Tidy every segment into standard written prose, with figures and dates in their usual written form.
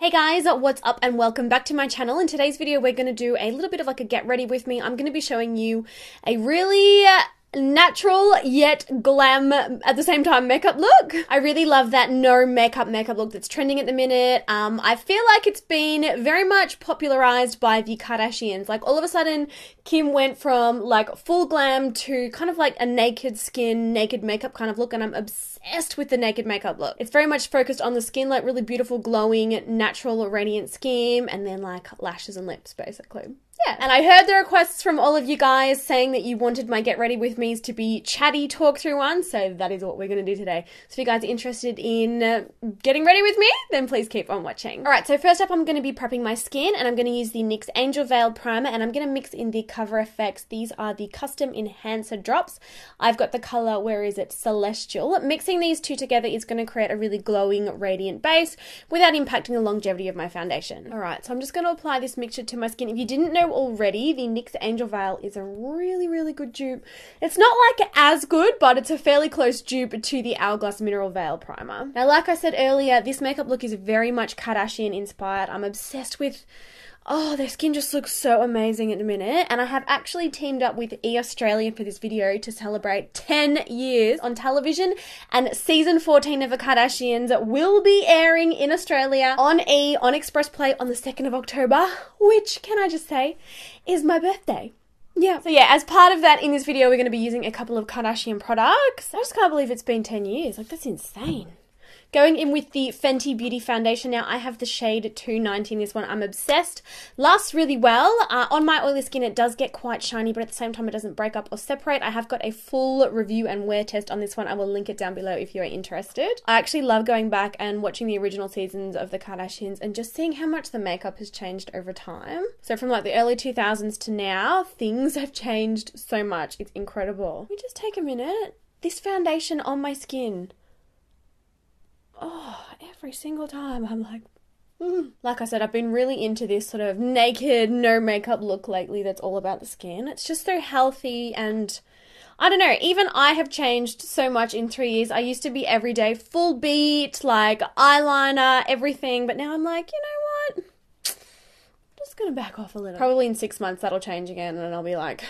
Hey guys, what's up and welcome back to my channel. In today's video we're going to do a little bit of like a get ready with me. I'm going to be showing you a really natural yet glam at the same time makeup look. I really love that no makeup look that's trending at the minute. I feel like it's been very much popularized by the Kardashians. Like all of a sudden Kim went from like full glam to kind of like a naked skin, naked makeup kind of look, and I'm obsessed with the naked makeup look. It's very much focused on the skin, like really beautiful, glowing, natural, radiant skin, and then like lashes and lips basically. Yeah, and I heard the requests from all of you guys saying that you wanted my Get Ready With Me's to be chatty talk through one, so that is what we're going to do today. So if you guys are interested in getting ready with me, then please keep on watching. Alright, so first up I'm going to be prepping my skin, and I'm going to use the NYX Angel Veil Primer, and I'm going to mix in the Cover FX. These are the Custom Enhancer Drops. I've got the colour, where is it, Celestial. Mixing these two together is going to create a really glowing, radiant base without impacting the longevity of my foundation. Alright, so I'm just going to apply this mixture to my skin. If you didn't know already, the NYX Angel Veil is a really good dupe. It's not like as good, but it's a fairly close dupe to the Hourglass Mineral Veil Primer. Now, like I said earlier, this makeup look is very much Kardashian inspired. I'm obsessed with, oh, their skin just looks so amazing at the minute, and I have actually teamed up with E! Australia for this video to celebrate 10 years on television, and season 14 of the Kardashians will be airing in Australia on E! on Express Play on the 2nd of October, which, can I just say, is my birthday. Yeah. So yeah, as part of that, in this video, we're going to be using a couple of Kardashian products. I just can't believe it's been 10 years. Like, that's insane. Going in with the Fenty Beauty Foundation. Now, I have the shade 290 in this one. I'm obsessed. Lasts really well. On my oily skin, it does get quite shiny, but at the same time, it doesn't break up or separate. I have got a full review and wear test on this one. I will link it down below if you are interested. I actually love going back and watching the original seasons of the Kardashians and just seeing how much the makeup has changed over time. So from like the early 2000s to now, things have changed so much. It's incredible. Let me just take a minute. This foundation on my skin, oh, every single time I'm like, Like I said, I've been really into this sort of naked, no makeup look lately that's all about the skin. It's just so healthy, and I don't know, even I have changed so much in 3 years. I used to be everyday full beat, like eyeliner, everything, but now I'm like, you know what? I'm just gonna back off a little. Probably in 6 months that'll change again, and I'll be like,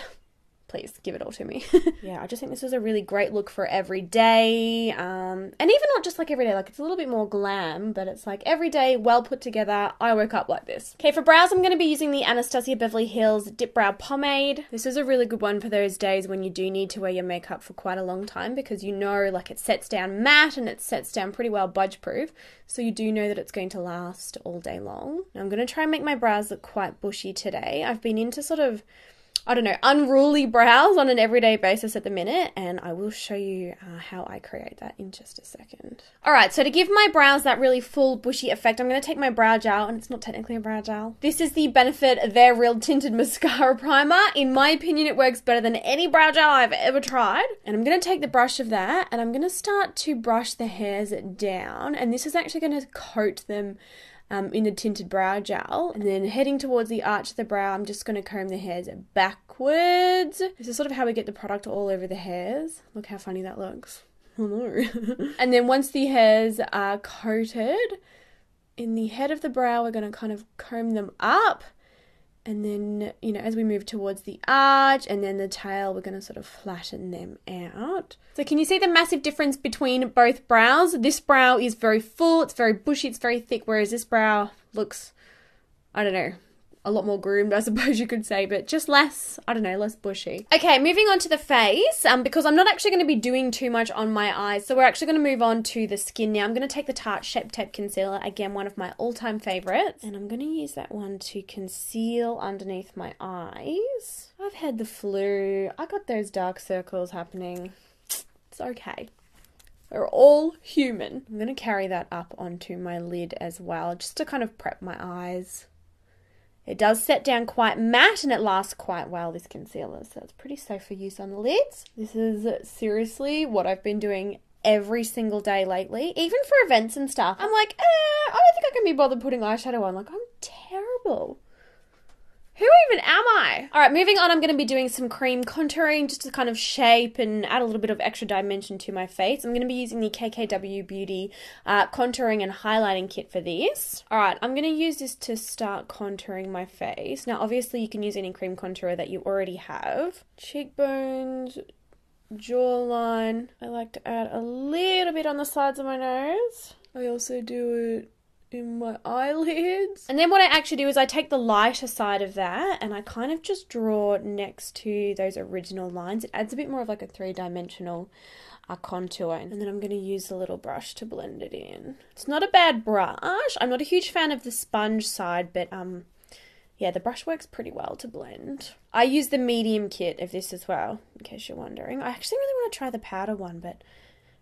please give it all to me. Yeah, I just think this is a really great look for every day, and even not just like every day, like it's a little bit more glam, but it's like every day, well put together. I woke up like this. Okay, for brows, I'm going to be using the Anastasia Beverly Hills Dip Brow Pomade. This is a really good one for those days when you do need to wear your makeup for quite a long time, because you know, like, it sets down matte and it sets down pretty well budge proof, so you do know that it's going to last all day long. Now I'm going to try and make my brows look quite bushy today. I've been into sort of, I don't know, unruly brows on an everyday basis at the minute, and I will show you how I create that in just a second. Alright, so to give my brows that really full bushy effect, I'm going to take my brow gel, and it's not technically a brow gel. This is the Benefit They're Real Tinted Mascara Primer. In my opinion, it works better than any brow gel I've ever tried. And I'm going to take the brush of that, and I'm going to start to brush the hairs down, and this is actually going to coat them in the tinted brow gel, and then heading towards the arch of the brow, I'm just going to comb the hairs backwards. This is sort of how we get the product all over the hairs. Look how funny that looks. Oh no. And then once the hairs are coated, in the head of the brow, we're going to kind of comb them up, and then, you know, as we move towards the arch and then the tail, we're going to sort of flatten them out. So can you see the massive difference between both brows? This brow is very full, it's very bushy, it's very thick, whereas this brow looks, I don't know, a lot more groomed, I suppose you could say, but just less, I don't know, less bushy. Okay, moving on to the face, because I'm not actually going to be doing too much on my eyes, so we're actually going to move on to the skin now. I'm going to take the Tarte Shape Tape Concealer, again, one of my all-time favorites, and I'm going to use that one to conceal underneath my eyes. I've had the flu, I got those dark circles happening. It's okay. We're all human. I'm going to carry that up onto my lid as well, just to kind of prep my eyes. It does set down quite matte and it lasts quite well, this concealer, so it's pretty safe for use on the lids. This is seriously what I've been doing every single day lately, even for events and stuff. I'm like, I don't think I can be bothered putting eyeshadow on. Like, I'm terrible. Who even am I? All right, moving on, I'm going to be doing some cream contouring just to kind of shape and add a little bit of extra dimension to my face. I'm going to be using the KKW Beauty contouring and highlighting kit for this. All right, I'm going to use this to start contouring my face. Now, obviously, you can use any cream contourer that you already have. Cheekbones, jawline. I like to add a little bit on the sides of my nose. I also do it in my eyelids. And then what I actually do is I take the lighter side of that and I kind of just draw next to those original lines. It adds a bit more of like a three-dimensional contour. And then I'm going to use the little brush to blend it in. It's not a bad brush. I'm not a huge fan of the sponge side, but yeah, the brush works pretty well to blend. I use the medium kit of this as well, in case you're wondering. I actually really want to try the powder one, but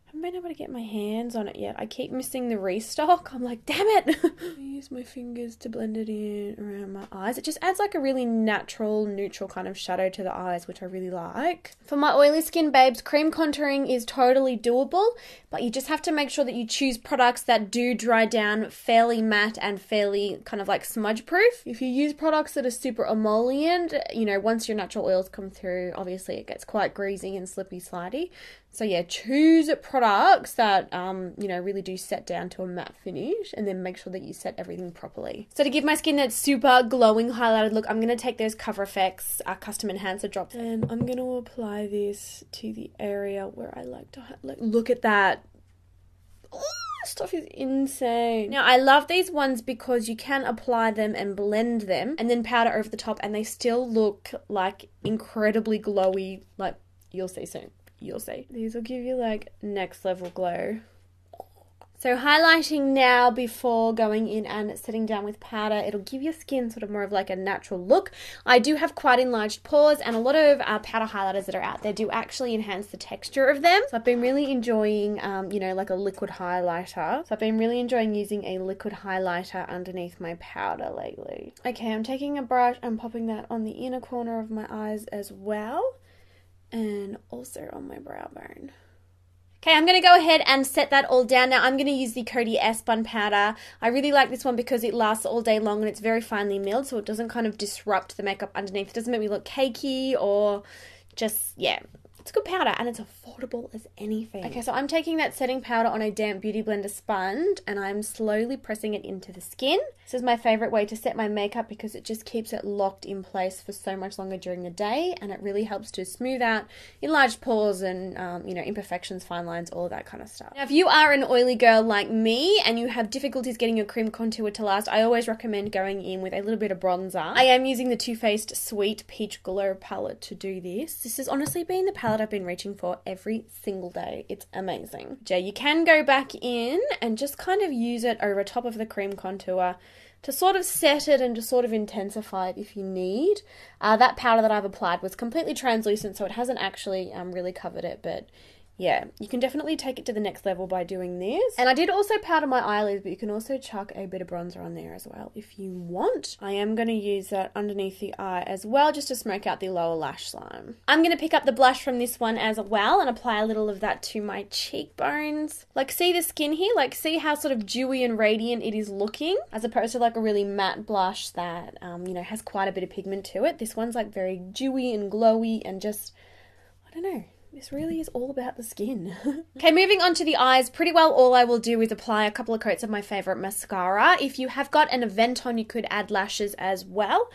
I haven't been able to get my hands on it yet. I keep missing the restock. I'm like, damn it. I use my fingers to blend it in around my eyes. It just adds like a really natural, neutral kind of shadow to the eyes, which I really like. For my oily skin babes, cream contouring is totally doable, but you just have to make sure that you choose products that do dry down fairly matte and fairly kind of like smudge proof. If you use products that are super emollient, you know, once your natural oils come through, obviously it gets quite greasy and slippy slidey. So yeah, choose products that, you know, really do set down to a matte finish, and then make sure that you set everything properly. So to give my skin that super glowing highlighted look, I'm going to take those Cover FX Custom Enhancer drops, and I'm going to apply this to the area where I like to look at that. Oh, stuff is insane. Now, I love these ones because you can apply them and blend them and then powder over the top, and they still look like incredibly glowy. Like, you'll see soon. You'll see. These will give you like next level glow. So highlighting now before going in and setting down with powder, it'll give your skin sort of more of like a natural look. I do have quite enlarged pores, and a lot of powder highlighters that are out there do actually enhance the texture of them. So I've been really enjoying, you know, like a liquid highlighter. So I've been really enjoying using a liquid highlighter underneath my powder lately. Okay, I'm taking a brush and popping that on the inner corner of my eyes as well, and also on my brow bone. Okay, I'm going to go ahead and set that all down. Now, I'm going to use the Coty S-Bun powder. I really like this one because it lasts all day long and it's very finely milled, so it doesn't kind of disrupt the makeup underneath. It doesn't make me look cakey or just, yeah. It's good powder and it's affordable as anything. Okay, so I'm taking that setting powder on a damp Beauty Blender sponge and I'm slowly pressing it into the skin. This is my favorite way to set my makeup because it just keeps it locked in place for so much longer during the day, and it really helps to smooth out enlarged pores and, you know, imperfections, fine lines, all of that kind of stuff. Now, if you are an oily girl like me and you have difficulties getting your cream contour to last, I always recommend going in with a little bit of bronzer. I am using the Too Faced Sweet Peach Glow palette to do this. This has honestly been the palette I've been reaching for every single day. It's amazing. Yeah, you can go back in and just kind of use it over top of the cream contour to sort of set it and to sort of intensify it if you need. That powder that I've applied was completely translucent, so it hasn't actually really covered it, but yeah, you can definitely take it to the next level by doing this. And I did also powder my eyelids, but you can also chuck a bit of bronzer on there as well if you want. I am going to use that underneath the eye as well, just to smoke out the lower lash line. I'm going to pick up the blush from this one as well and apply a little of that to my cheekbones. Like, see the skin here? Like, see how sort of dewy and radiant it is looking, as opposed to like a really matte blush that, you know, has quite a bit of pigment to it. This one's like very dewy and glowy and just, I don't know. This really is all about the skin. Okay, moving on to the eyes. Pretty well all I will do is apply a couple of coats of my favourite mascara. If you have got an event on, you could add lashes as well.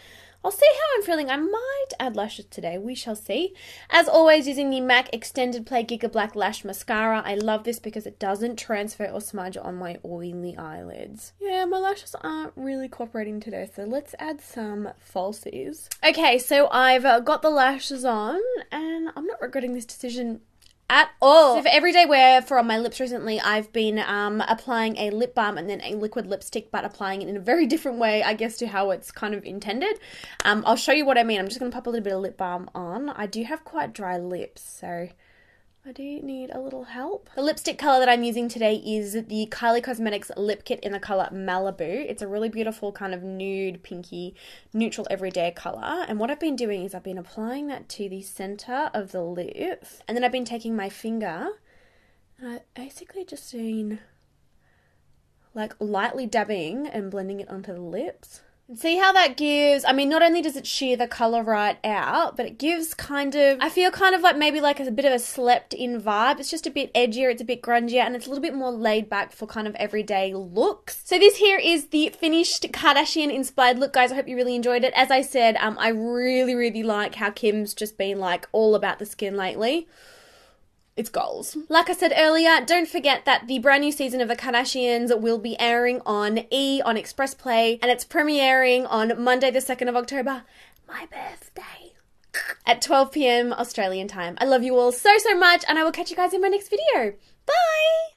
I'll see how I'm feeling. I might add lashes today. We shall see. As always, using the MAC Extended Play Giga Black Lash Mascara. I love this because it doesn't transfer or smudge on my oily eyelids. Yeah, my lashes aren't really cooperating today, so let's add some falsies. Okay, so I've got the lashes on, and I'm not regretting this decision at all. So for everyday wear for on my lips recently, I've been applying a lip balm and then a liquid lipstick, but applying it in a very different way, I guess, to how it's kind of intended. I'll show you what I mean. I'm just going to pop a little bit of lip balm on. I do have quite dry lips, so I do need a little help. The lipstick colour that I'm using today is the Kylie Cosmetics lip kit in the colour Malibu. It's a really beautiful kind of nude, pinky, neutral everyday colour. And what I've been doing is I've been applying that to the centre of the lips. And then I've been taking my finger and I've basically just been like lightly dabbing and blending it onto the lips. And see how that gives, I mean, not only does it sheer the colour right out, but it gives kind of, I feel kind of like maybe like a bit of a slept-in vibe. It's just a bit edgier, it's a bit grungier, and it's a little bit more laid back for kind of everyday looks. So this here is the finished Kardashian-inspired look, guys. I hope you really enjoyed it. As I said, I really, really like how Kim's just been like all about the skin lately. It's goals. Like I said earlier, don't forget that the brand new season of the Kardashians will be airing on E! On Express Play, and it's premiering on Monday the 2nd of October, my birthday, at 12 p.m. Australian time. I love you all so, so much, and I will catch you guys in my next video. Bye!